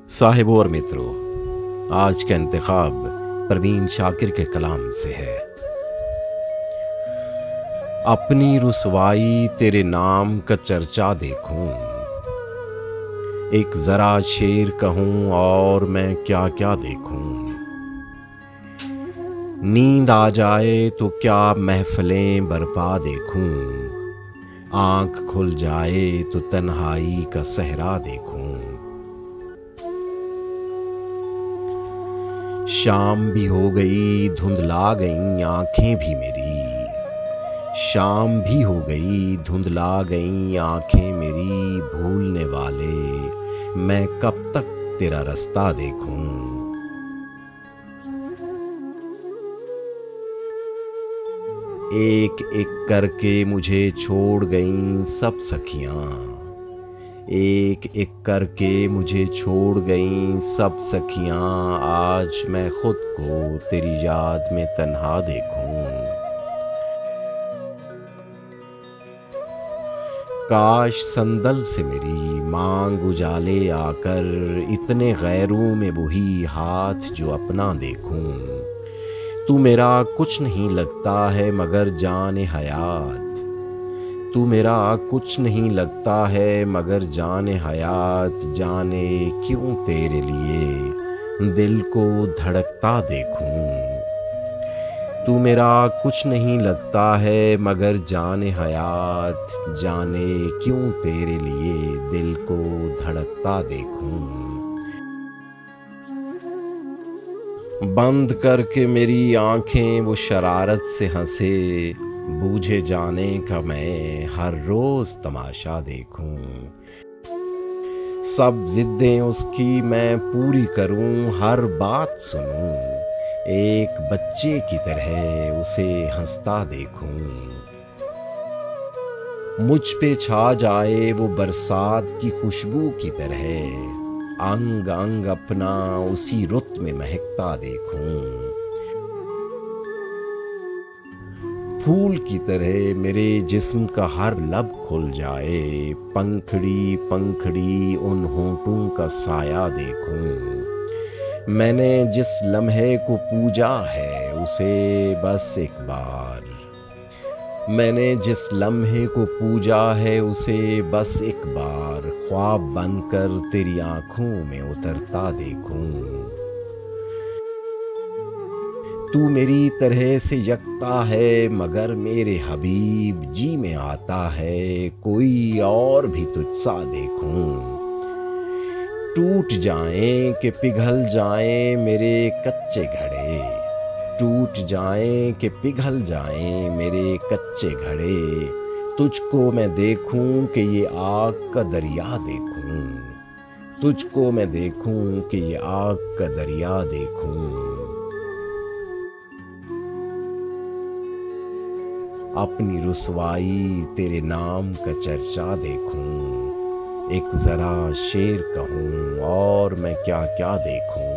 साहिबों और मित्रों, आज का इंतखाब परवीन शाकिर के कलाम से है। अपनी रुसवाई तेरे नाम का चर्चा देखूं, एक जरा शेर कहूं और मैं क्या क्या देखूं। नींद आ जाए तो क्या महफिलें बरपा देखूं, आंख खुल जाए तो तन्हाई का सहरा देखूं। शाम भी हो गई, धुंधला गई आंखें भी मेरी। शाम भी हो गई, धुंधला गई आंखें मेरी। भूलने वाले मैं कब तक तेरा रास्ता देखूं। एक एक करके मुझे छोड़ गईं सब सखियां। एक एक करके मुझे छोड़ गईं सब सखियां। आज मैं खुद को तेरी याद में तन्हा देखूं। काश संदल से मेरी मांग उजाले आकर, इतने गैरों में वही हाथ जो अपना देखूं। तू मेरा कुछ नहीं लगता है मगर जाने हयात। तू मेरा कुछ नहीं लगता है मगर जाने हयात। जाने क्यों तेरे लिए दिल को धड़कता देखूं। तू मेरा कुछ नहीं लगता है मगर जाने हयात। जाने क्यों तेरे लिए दिल को धड़कता देखूं। बंद करके मेरी आंखें वो शरारत से हंसे, बूझे जाने का मैं हर रोज तमाशा देखूं। सब जिद्दें उसकी मैं पूरी करूं, हर बात सुनूं। एक बच्चे की तरह उसे हंसता देखूं। मुझ पे छा जाए वो बरसात की खुशबू की तरह, अंग अंग अपना उसी रुत में महकता देखूं। फूल की तरह मेरे जिस्म का हर लब खुल जाए, पंखड़ी पंखड़ी उन होंठों का साया देखूं। मैंने जिस लम्हे को पूजा है उसे बस एक बार। मैंने जिस लम्हे को पूजा है उसे बस एक बार, ख्वाब बनकर तेरी आंखों में उतरता देखूं। तू मेरी तरह से यकता है मगर मेरे हबीब जी में आता है कोई और भी तुझसा देखूं। टूट जाएं कि पिघल जाएं मेरे कच्चे घड़े। टूट जाएं कि पिघल जाएं मेरे कच्चे घड़े। तुझको मैं देखूं कि ये आग का दरिया देखूं। तुझको मैं देखूं कि ये आग का दरिया देखूं। अपनी रुसवाई तेरे नाम का चर्चा देखूं, एक जरा शेर कहूं और मैं क्या क्या देखूं।